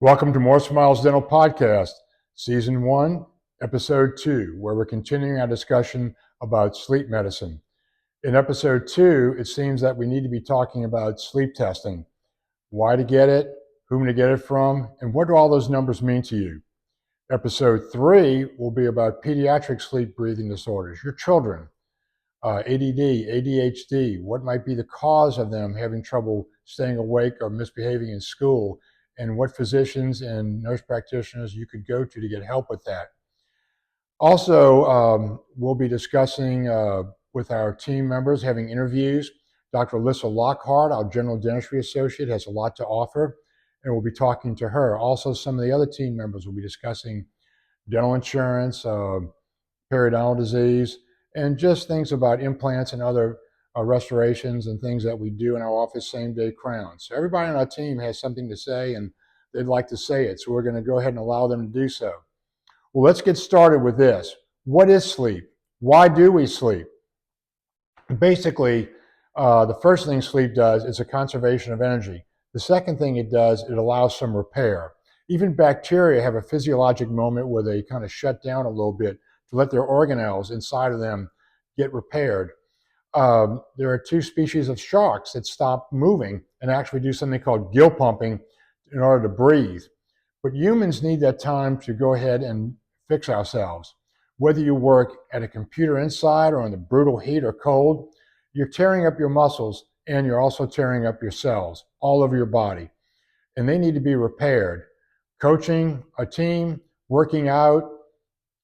Welcome to More Smiles Dental Podcast, Season 1, Episode 2, where we're continuing our discussion about sleep medicine. In Episode 2, it seems that we need to be talking about sleep testing, why to get it, whom to get it from, and what do all those numbers mean to you. Episode 3 will be about pediatric sleep breathing disorders, your children, ADD, ADHD, what might be the cause of them having trouble staying awake or misbehaving in school, and what physicians and nurse practitioners you could go to get help with that. Also, we'll be discussing with our team members, having interviews. Dr. Alyssa Lockhart, our General Dentistry Associate, has a lot to offer, and we'll be talking to her. Also, some of the other team members will be discussing dental insurance, periodontal disease, and just things about implants and other restorations and things that we do in our office, same-day crowns. So everybody on our team has something to say, and they'd like to say it, so we're going to go ahead and allow them to do so. Well, let's get started with this. What is sleep? Why do we sleep? Basically, the first thing sleep does is a conservation of energy. The second thing it does, it allows some repair. Even bacteria have a physiologic moment where they kind of shut down a little bit to let their organelles inside of them get repaired. There are two species of sharks that stop moving and actually do something called gill pumping in order to breathe. But humans need that time to go ahead and fix ourselves. Whether you work at a computer inside or in the brutal heat or cold, you're tearing up your muscles and you're also tearing up your cells all over your body. And they need to be repaired. Coaching a team, working out,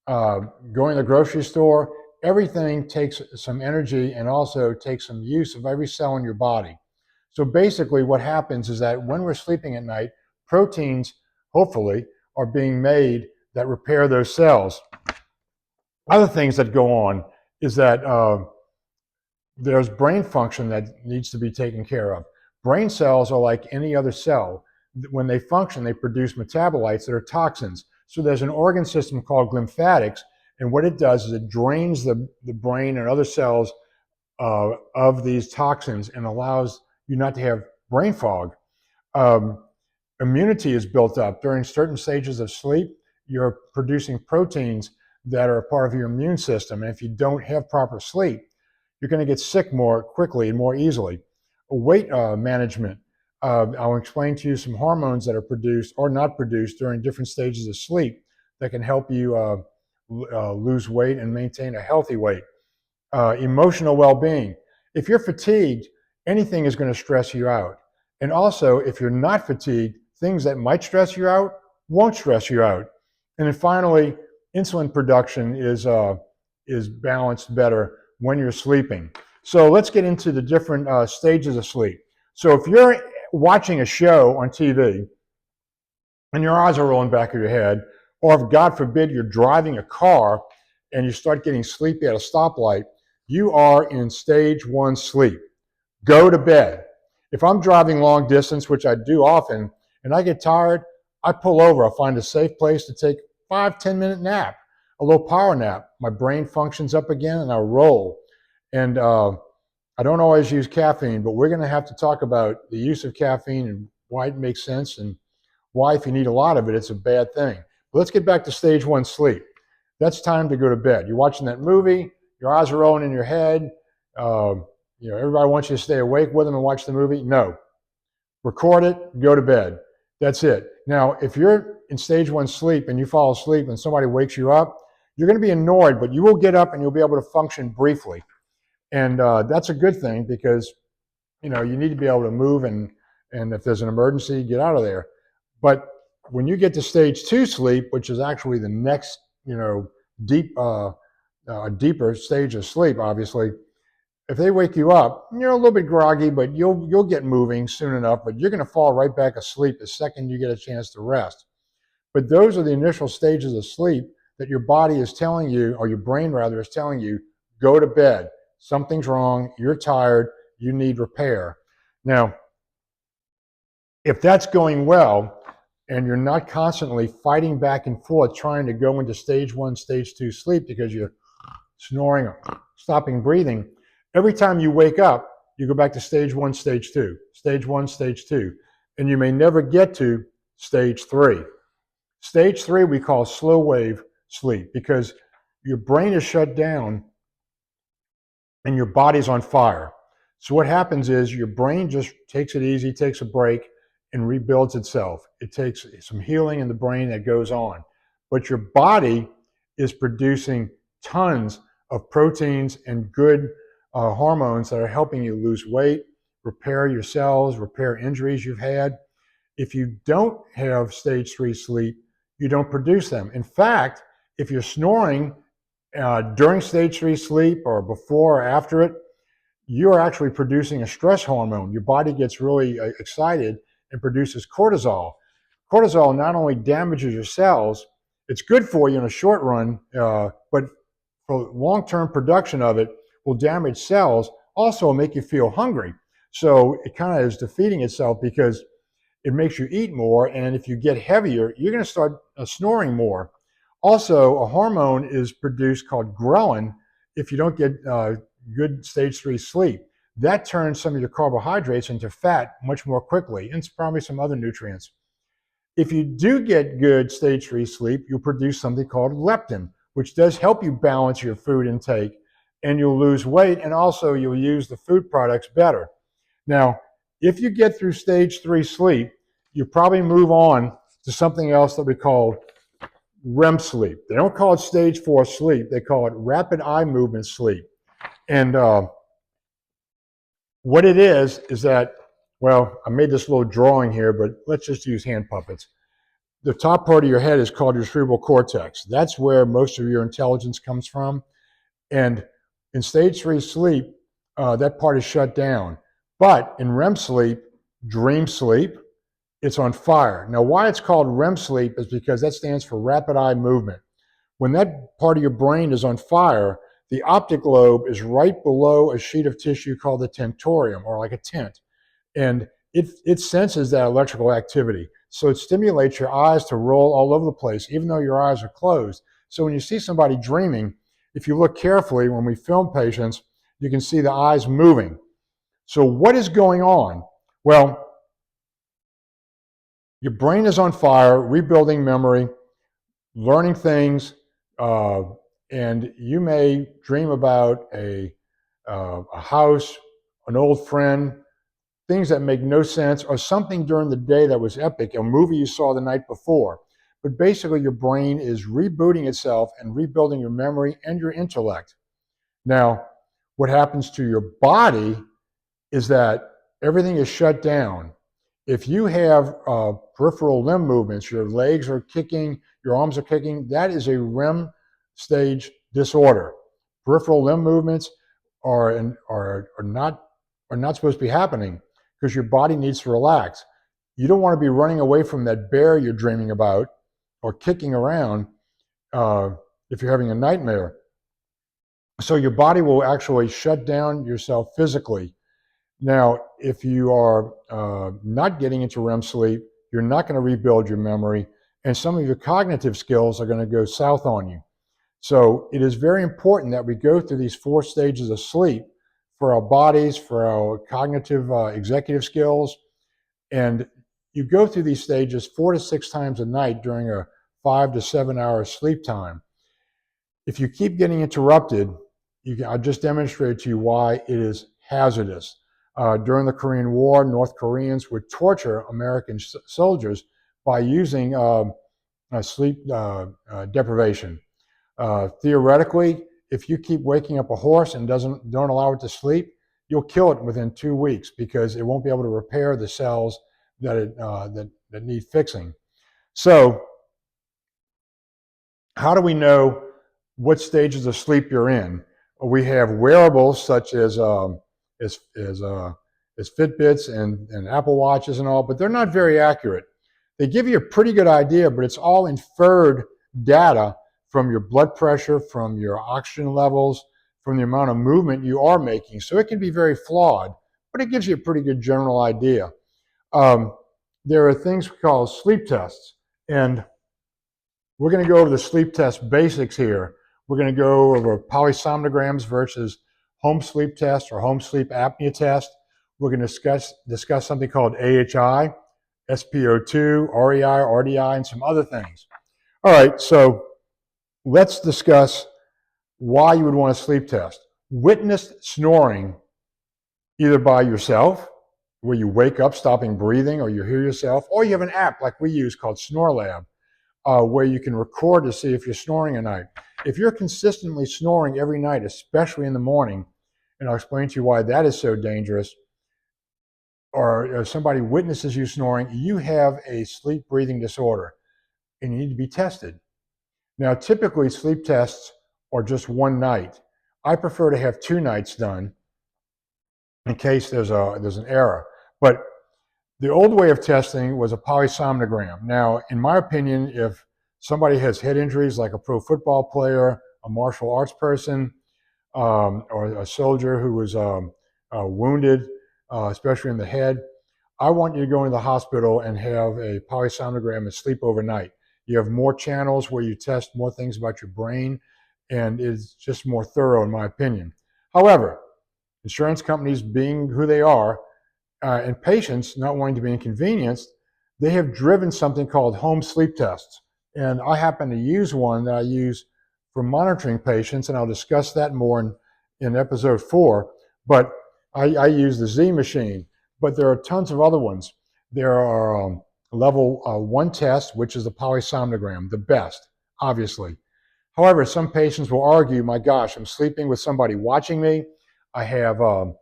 going to the grocery store, everything takes some energy and also takes some use of every cell in your body. So basically what happens is that when we're sleeping at night, proteins, hopefully, are being made that repair those cells. Other things that go on is that there's brain function that needs to be taken care of. Brain cells are like any other cell. When they function, they produce metabolites that are toxins. So there's an organ system called lymphatics, and what it does is it drains the brain and other cells of these toxins and allows you not to have brain fog. Immunity is built up. During certain stages of sleep, you're producing proteins that are a part of your immune system. And if you don't have proper sleep, you're going to get sick more quickly and more easily. Weight management. I'll explain to you some hormones that are produced or not produced during different stages of sleep that can help you lose weight and maintain a healthy weight. Emotional well-being. If you're fatigued, anything is going to stress you out. And also, if you're not fatigued, things that might stress you out won't stress you out. And then finally, insulin production is balanced better when you're sleeping. So let's get into the different stages of sleep. So if you're watching a show on TV and your eyes are rolling back of your head, or if God forbid you're driving a car and you start getting sleepy at a stoplight, you are in stage 1 sleep. Go to bed. If I'm driving long distance, which I do often, and I get tired, I pull over. I'll find a safe place to take a 5-10 minute nap, a little power nap. My brain functions up again and I roll. And I don't always use caffeine, but we're going to have to talk about the use of caffeine and why it makes sense and why, if you need a lot of it, it's a bad thing. But let's get back to stage 1 sleep. That's time to go to bed. You're watching that movie, your eyes are rolling in your head. Everybody wants you to stay awake with them and watch the movie. No. Record it, go to bed. That's it. Now, if you're in stage 1 sleep and you fall asleep and somebody wakes you up, you're going to be annoyed, but you will get up and you'll be able to function briefly. And that's a good thing because, you need to be able to move and if there's an emergency, get out of there. But when you get to stage 2 sleep, which is actually the next, deeper stage of sleep, obviously, if they wake you up, you're a little bit groggy, but you'll get moving soon enough, but you're going to fall right back asleep the second you get a chance to rest. But those are the initial stages of sleep that your body is telling you, or your brain rather is telling you, go to bed. Something's wrong, you're tired, you need repair. Now, if that's going well, and you're not constantly fighting back and forth trying to go into stage 1, stage 2 sleep because you're snoring or stopping breathing, every time you wake up, you go back to stage 1, stage 2, stage 1, stage 2, and you may never get to stage 3. Stage 3 we call slow wave sleep because your brain is shut down and your body's on fire. So what happens is your brain just takes it easy, takes a break, and rebuilds itself. It takes some healing in the brain that goes on. But your body is producing tons of proteins and good hormones that are helping you lose weight, repair your cells, repair injuries you've had. If you don't have stage 3 sleep, you don't produce them. In fact, if you're snoring during stage 3 sleep or before or after it, you are actually producing a stress hormone. Your body gets really excited and produces cortisol. Cortisol not only damages your cells, it's good for you in a short run, but for long-term production of it will damage cells, also make you feel hungry. So it kind of is defeating itself because it makes you eat more, and if you get heavier, you're going to start snoring more. Also, a hormone is produced called ghrelin if you don't get good stage 3 sleep. That turns some of your carbohydrates into fat much more quickly, and probably some other nutrients. If you do get good stage 3 sleep, you'll produce something called leptin, which does help you balance your food intake, and you'll lose weight, and also you'll use the food products better. Now, if you get through stage 3 sleep, you probably move on to something else that we call REM sleep. They don't call it stage 4 sleep. They call it rapid eye movement sleep. And what it is that, well, I made this little drawing here, but let's just use hand puppets. The top part of your head is called your cerebral cortex. That's where most of your intelligence comes from. And in stage 3 sleep, that part is shut down. But in REM sleep, dream sleep, it's on fire. Now, why it's called REM sleep is because that stands for rapid eye movement. When that part of your brain is on fire, the optic lobe is right below a sheet of tissue called the tentorium, or like a tent. And it senses that electrical activity. So it stimulates your eyes to roll all over the place, even though your eyes are closed. So when you see somebody dreaming, if you look carefully, when we film patients, you can see the eyes moving. So what is going on? Well, your brain is on fire, rebuilding memory, learning things, and you may dream about a house, an old friend, things that make no sense, or something during the day that was epic, a movie you saw the night before. But basically, your brain is rebooting itself and rebuilding your memory and your intellect. Now, what happens to your body is that everything is shut down. If you have peripheral limb movements, your legs are kicking, your arms are kicking, that is a REM stage disorder. Peripheral limb movements are not supposed to be happening because your body needs to relax. You don't want to be running away from that bear you're dreaming about or kicking around if you're having a nightmare. So your body will actually shut down yourself physically. Now, if you are not getting into REM sleep, you're not going to rebuild your memory, and some of your cognitive skills are going to go south on you. So it is very important that we go through these 4 stages of sleep for our bodies, for our cognitive executive skills, and you go through these stages 4 to 6 times a night during a 5 to 7 hour sleep time. If you keep getting interrupted, I just demonstrated to you why it is hazardous. During the Korean War, North Koreans would torture American soldiers by using sleep deprivation. Theoretically, if you keep waking up a horse and don't allow it to sleep, you'll kill it within 2 weeks because it won't be able to repair the cells that need fixing. So, how do we know what stages of sleep you're in? We have wearables such as Fitbits and Apple Watches and all, but they're not very accurate. They give you a pretty good idea, but it's all inferred data from your blood pressure, from your oxygen levels, from the amount of movement you are making. So it can be very flawed, but it gives you a pretty good general idea. There are things called sleep tests, and we're going to go over the sleep test basics here. We're going to go over polysomnograms versus home sleep test or home sleep apnea test. We're going to discuss something called AHI, SpO2, REI, RDI, and some other things. All right, so let's discuss why you would want a sleep test. Witnessed snoring, either by yourself, where you wake up stopping breathing, or you hear yourself, or you have an app like we use called SnoreLab, where you can record to see if you're snoring at night. If you're consistently snoring every night, especially in the morning, and I'll explain to you why that is so dangerous, or somebody witnesses you snoring, you have a sleep breathing disorder and you need to be tested. Now, typically sleep tests are just one night. I prefer to have 2 nights done in case there's an error. But the old way of testing was a polysomnogram. Now, in my opinion, if somebody has head injuries like a pro football player, a martial arts person, or a soldier who was wounded, especially in the head, I want you to go into the hospital and have a polysomnogram and sleep overnight. You have more channels where you test more things about your brain, and it's just more thorough, in my opinion. However, insurance companies being who they are, and patients not wanting to be inconvenienced, they have driven something called home sleep tests. And I happen to use one that I use for monitoring patients, and I'll discuss that more in episode 4. But I use the Z machine, but there are tons of other ones. There are level 1 tests, which is the polysomnogram, the best, obviously. However, some patients will argue, my gosh, I'm sleeping with somebody watching me. I have all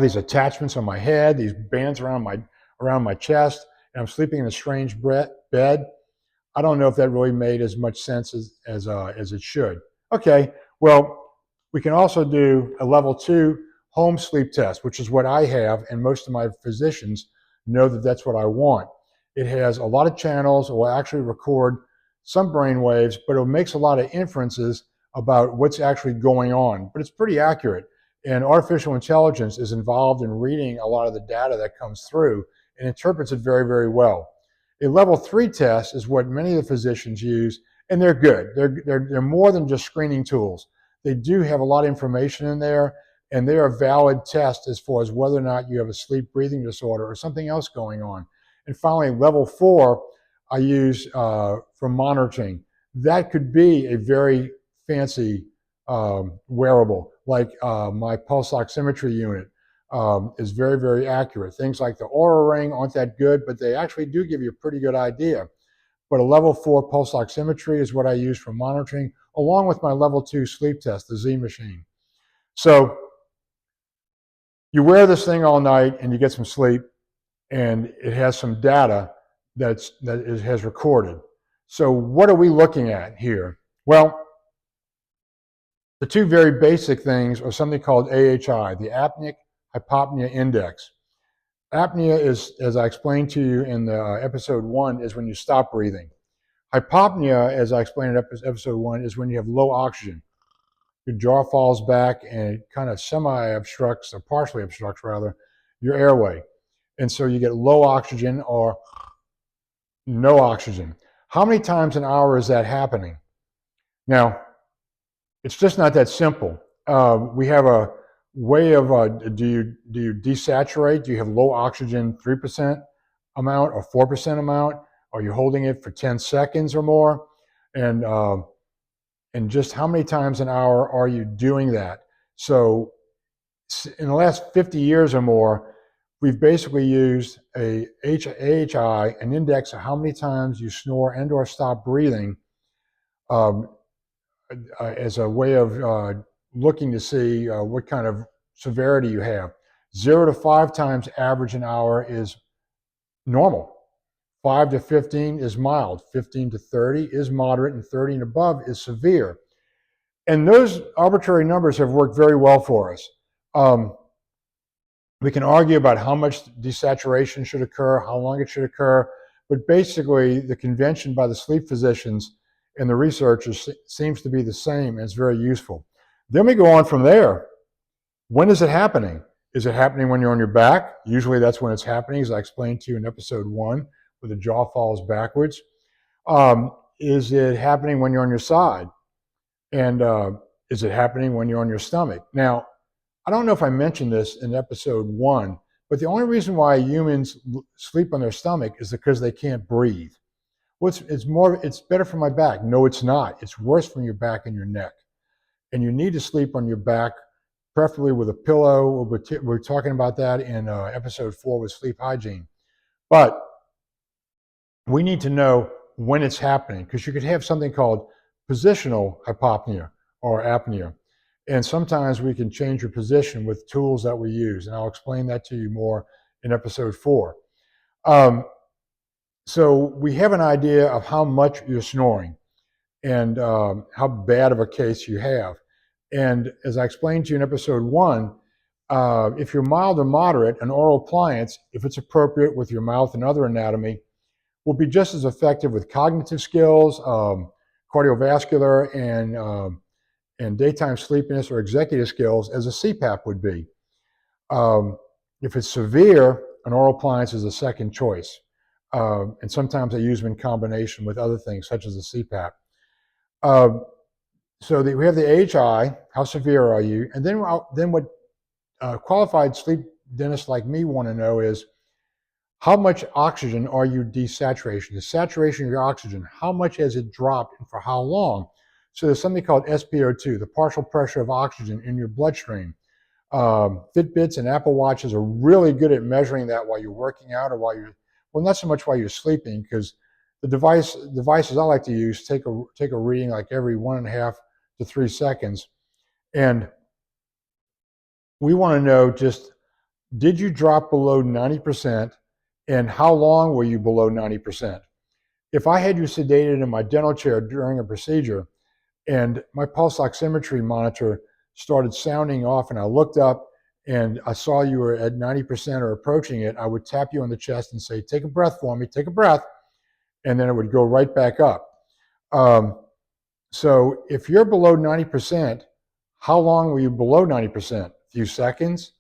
these attachments on my head, these bands around my chest, and I'm sleeping in a strange bed. I don't know if that really made as much sense as it should. Okay, well, we can also do a level 2 home sleep test, which is what I have, and most of my physicians know that that's what I want. It has a lot of channels. It will actually record some brain waves, but it makes a lot of inferences about what's actually going on. But it's pretty accurate. And artificial intelligence is involved in reading a lot of the data that comes through and interprets it very, very well. A level 3 test is what many of the physicians use, and they're good. They're more than just screening tools. They do have a lot of information in there, and they are valid tests as far as whether or not you have a sleep breathing disorder or something else going on. And finally, level 4, I use for monitoring. That could be a very fancy wearable, like my pulse oximetry unit is very, very accurate. Things like the Oura Ring aren't that good, but they actually do give you a pretty good idea. But a level 4 pulse oximetry is what I use for monitoring, along with my level 2 sleep test, the Z machine. So you wear this thing all night and you get some sleep, and it has some data that it has recorded. So what are we looking at here? Well, the 2 very basic things are something called AHI, the apneic hypopnea index. Apnea is, as I explained to you in the episode 1, is when you stop breathing. Hypopnea, as I explained in episode 1, is when you have low oxygen. Your jaw falls back and it kind of semi-obstructs, or partially obstructs rather, your airway. And so you get low oxygen or no oxygen. How many times an hour is that happening? Now, it's just not that simple. We have a way of, do you desaturate? Do you have low oxygen 3% amount or 4% amount? Are you holding it for 10 seconds or more? And just how many times an hour are you doing that? So in the last 50 years or more, we've basically used a AHI, an index of how many times you snore and or stop breathing, as a way of looking to see what kind of severity you have. 0 to 5 times average an hour is normal. 5 to 15 is mild. 15 to 30 is moderate, and 30 and above is severe. And those arbitrary numbers have worked very well for us. We can argue about how much desaturation should occur, how long it should occur, but basically the convention by the sleep physicians and the researchers seems to be the same, and it's very useful. Then we go on from there. When is it happening? Is it happening when you're on your back? Usually that's when it's happening, as I explained to you in episode 1, where the jaw falls backwards. Is it happening when you're on your side? And is it happening when you're on your stomach? Now, I don't know if I mentioned this in episode 1, But the only reason why humans sleep on their stomach is because they can't breathe. Well, it's better for my back. No, it's not. It's worse for your back and your neck. And you need to sleep on your back, preferably with a pillow. We're talking about that in episode 4 with sleep hygiene. But we need to know when it's happening, because you could have something called positional hypopnea or apnea. And sometimes we can change your position with tools that we use. And I'll explain that to you more in episode 4. So we have an idea of how much you're snoring and how bad of a case you have. And as I explained to you in episode 1, if you're mild or moderate, an oral appliance, if it's appropriate with your mouth and other anatomy, will be just as effective with cognitive skills, cardiovascular, and daytime sleepiness or executive skills as a CPAP would be. If it's severe, an oral appliance is a second choice. And sometimes I use them in combination with other things, such as a CPAP. So we have the AHI, how severe are you? And then what qualified sleep dentists like me want to know is, how much oxygen are you desaturation? The saturation of your oxygen, how much has it dropped and for how long? So there's something called SpO2, the partial pressure of oxygen in your bloodstream. Fitbits and Apple Watches are really good at measuring that while you're working out or while you're, well, not so much while you're sleeping, because the devices I like to use take a reading like every 1.5 to 3 seconds. And we want to know just, did you drop below 90%? And how long were you below 90%? If I had you sedated in my dental chair during a procedure and my pulse oximetry monitor started sounding off and I looked up and I saw you were at 90% or approaching it, I would tap you on the chest and say, take a breath for me, take a breath, and then it would go right back up. So if you're below 90%, how long were you below 90%? A few seconds?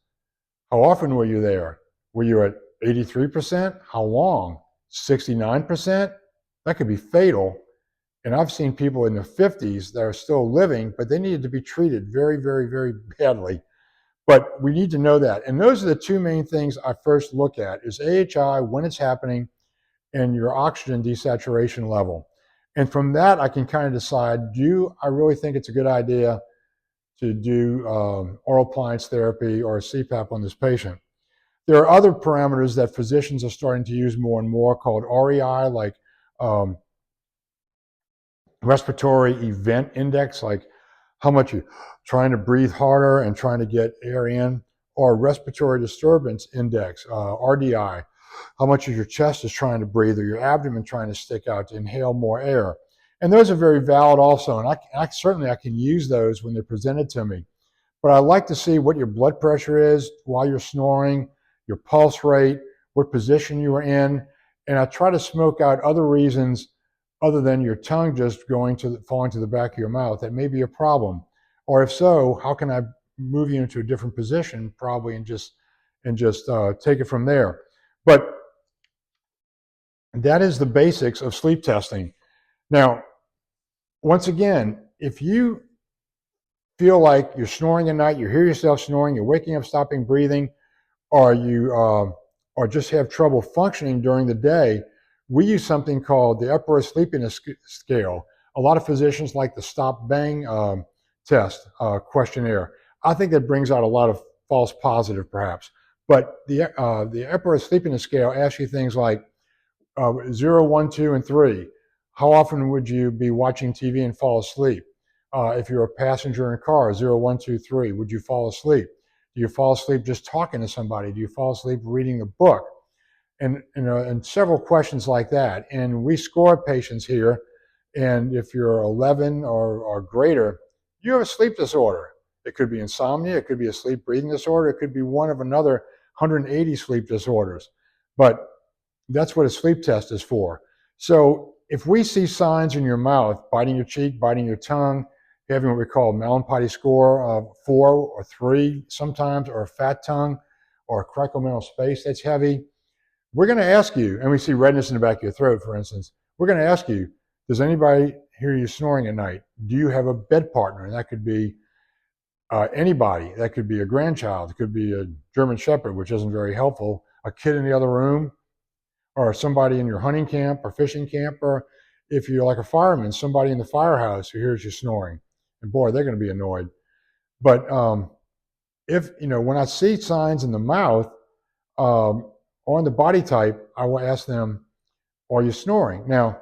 How often were you there? Were you at 83%? How long? 69%? That could be fatal. And I've seen people in their 50s that are still living, but they needed to be treated very, very, very badly. But we need to know that. And those are the two main things I first look at, is AHI, when it's happening, and your oxygen desaturation level. And from that, I can kind of decide, I really think it's a good idea to do oral appliance therapy or CPAP on this patient. There are other parameters that physicians are starting to use more and more called REI, like respiratory event index, like how much you're trying to breathe harder and trying to get air in, or respiratory disturbance index, RDI, how much of your chest is trying to breathe or your abdomen trying to stick out to inhale more air. And those are very valid also, and I certainly can use those when they're presented to me. But I like to see what your blood pressure is while you're snoring, your pulse rate, what position you are in, and I try to smoke out other reasons other than your tongue just falling to the back of your mouth that may be a problem. Or if so, how can I move you into a different position, probably, and just take it from there. But that is the basics of sleep testing. Now, once again, if you feel like you're snoring at night, you hear yourself snoring, you're waking up, stopping breathing, or you or just have trouble functioning during the day, we use something called the Epworth Sleepiness Scale. A lot of physicians like the Stop Bang test questionnaire. I think that brings out a lot of false positive, perhaps. But the Epworth Sleepiness Scale asks you things like 0, 1, 2, and 3. How often would you be watching TV and fall asleep? If you're a passenger in a car, 0, 1, 2, 3, would you fall asleep? Do you fall asleep just talking to somebody? Do you fall asleep reading a book? And several questions like that. And we score patients here, and if you're 11 or greater, you have a sleep disorder. It could be insomnia, it could be a sleep breathing disorder, it could be one of another 180 sleep disorders. But that's what a sleep test is for. So if we see signs in your mouth, biting your cheek, biting your tongue, having what we call a Mallampati score of 4 or 3 sometimes, or a fat tongue, or a cricomental space that's heavy, we're going to ask you, and we see redness in the back of your throat, for instance, we're going to ask you, does anybody hear you snoring at night? Do you have a bed partner? And that could be Anybody, that could be a grandchild, it could be a German Shepherd, which isn't very helpful, a kid in the other room, or somebody in your hunting camp or fishing camp, or if you're like a fireman, somebody in the firehouse who hears you snoring. And boy, they're going to be annoyed. But if, when I see signs in the mouth or in the body type, I will ask them, are you snoring? Now,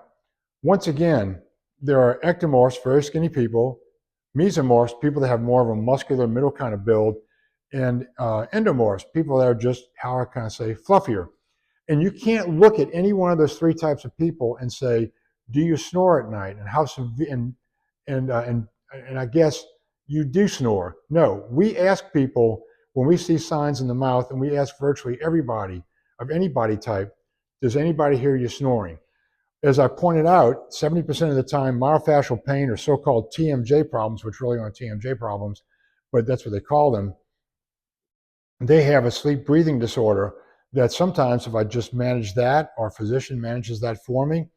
once again, there are ectomorphs, very skinny people, mesomorphs, people that have more of a muscular middle kind of build, and endomorphs, people that are just, how I kind of say, fluffier. And you can't look at any one of those three types of people and say, do you snore at night? And how severe, and I guess you do snore. No, we ask people when we see signs in the mouth, and we ask virtually everybody of any body type, does anybody hear you snoring? As I pointed out, 70% of the time, myofascial pain or so-called TMJ problems, which really aren't TMJ problems, but that's what they call them, they have a sleep breathing disorder that sometimes if I just manage that, or a physician manages that for me,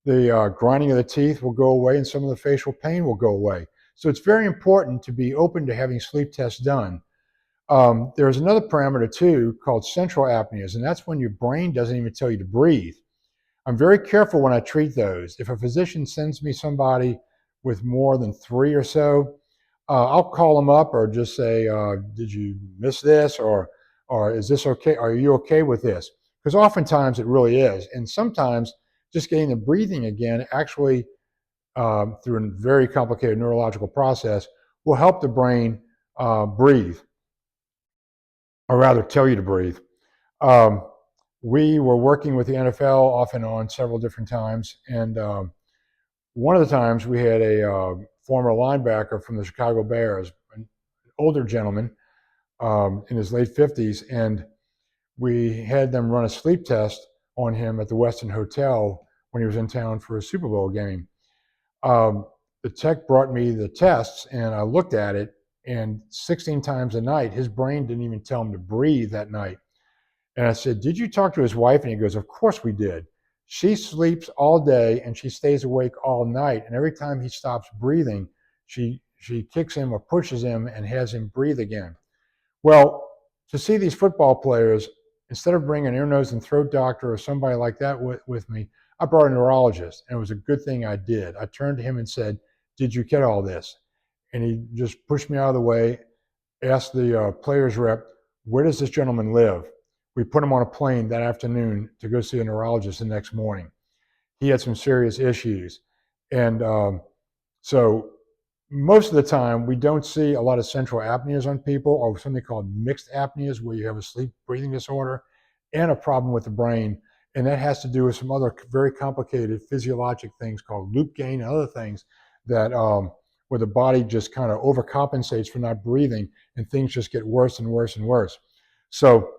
the grinding of the teeth will go away and some of the facial pain will go away. So it's very important to be open to having sleep tests done. There's another parameter too called central apneas, and that's when your brain doesn't even tell you to breathe. I'm very careful when I treat those. If a physician sends me somebody with more than 3 or so, I'll call them up or just say, did you miss this? Or is this okay? Are you okay with this? Because oftentimes it really is. And sometimes just getting the breathing again, actually through a very complicated neurological process, will help the brain breathe, or rather tell you to breathe. We were working with the NFL off and on several different times, and one of the times we had a former linebacker from the Chicago Bears, an older gentleman in his late 50s, and we had them run a sleep test on him at the Westin Hotel when he was in town for a Super Bowl game. The tech brought me the tests, and I looked at it, and 16 times a night, his brain didn't even tell him to breathe that night. And I said, did you talk to his wife? And he goes, of course we did. She sleeps all day and she stays awake all night. And every time he stops breathing, she kicks him or pushes him and has him breathe again. Well, to see these football players, instead of bringing an ear, nose, and throat doctor or somebody like that with me, I brought a neurologist. And it was a good thing I did. I turned to him and said, did you get all this? And he just pushed me out of the way, asked the players rep, where does this gentleman live? We put him on a plane that afternoon to go see a neurologist the next morning. He had some serious issues. And so most of the time, we don't see a lot of central apneas on people, or something called mixed apneas, where you have a sleep breathing disorder and a problem with the brain. And that has to do with some other very complicated physiologic things called loop gain and other things that where the body just kind of overcompensates for not breathing, and things just get worse and worse and worse. So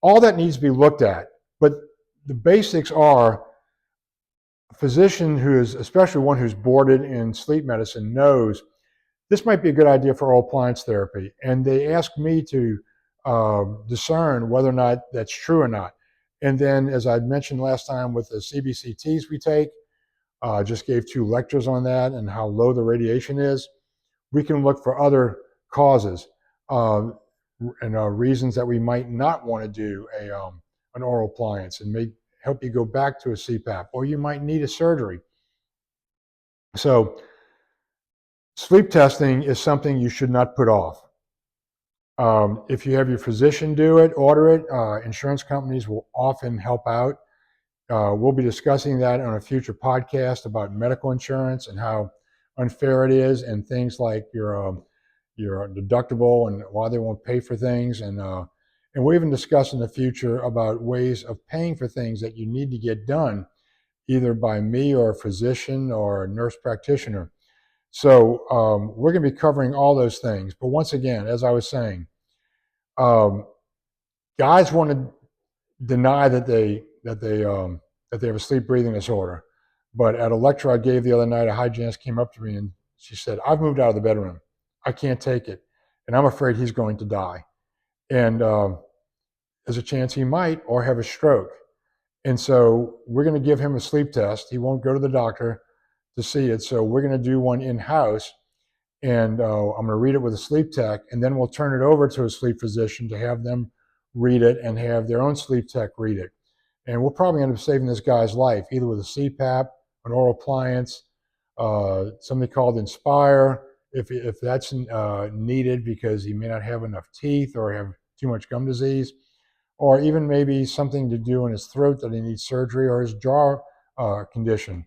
all that needs to be looked at. But the basics are, a physician who is, especially one who's boarded in sleep medicine, knows this might be a good idea for oral appliance therapy. And they ask me to discern whether or not that's true or not. And then, as I mentioned last time with the CBCTs we take, just gave 2 lectures on that and how low the radiation is. We can look for other causes and reasons that we might not want to do an oral appliance, and may help you go back to a CPAP, or you might need a surgery. So sleep testing is something you should not put off. If you have your physician do it, order it. Insurance companies will often help out. We'll be discussing that on a future podcast about medical insurance and how unfair it is, and things like your deductible and why they won't pay for things. And we'll even discuss in the future about ways of paying for things that you need to get done, either by me or a physician or a nurse practitioner. So we're going to be covering all those things. But once again, as I was saying, guys want to deny that they have a sleep breathing disorder. But at a lecture I gave the other night, a hygienist came up to me and she said, I've moved out of the bedroom. I can't take it. And I'm afraid he's going to die. And there's a chance he might, or have a stroke. And so we're going to give him a sleep test. He won't go to the doctor to see it. So we're going to do one in-house. and I'm going to read it with a sleep tech, and then we'll turn it over to a sleep physician to have them read it and have their own sleep tech read it. And we'll probably end up saving this guy's life, either with a CPAP, an oral appliance, something called Inspire, if that's needed because he may not have enough teeth or have too much gum disease, or even maybe something to do in his throat that he needs surgery, or his jaw condition.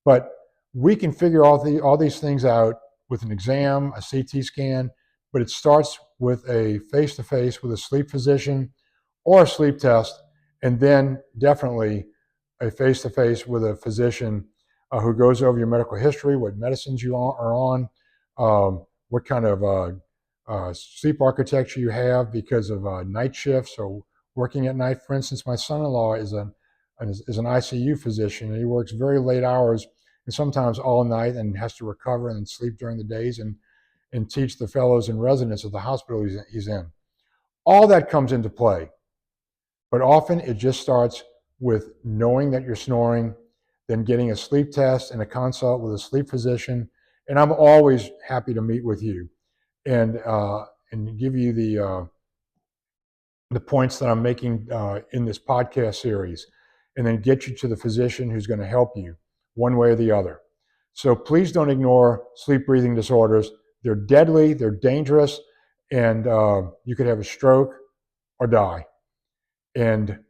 But we can figure all these things out with an exam, a CT scan, but it starts with a face-to-face with a sleep physician or a sleep test, and then definitely a face-to-face with a physician who goes over your medical history, what medicines you are on, what kind of sleep architecture you have because of night shifts or working at night. For instance, my son-in-law is an ICU physician, and he works very late hours and sometimes all night and has to recover and sleep during the days and teach the fellows and residents of the hospital he's in. All that comes into play, but often it just starts with knowing that you're snoring, then getting a sleep test and a consult with a sleep physician. And I'm always happy to meet with you and give you the points that I'm making in this podcast series, and then get you to the physician who's going to help you one way or the other. So please don't ignore sleep breathing disorders. They're deadly, they're dangerous, and you could have a stroke or die. And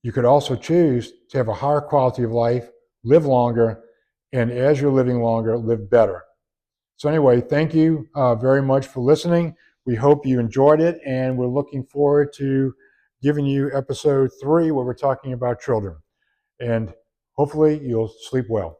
you could also choose to have a higher quality of life, live longer, and as you're living longer, live better. So anyway, thank you very much for listening. We hope you enjoyed it, and we're looking forward to giving you episode 3 where we're talking about children. And hopefully you'll sleep well.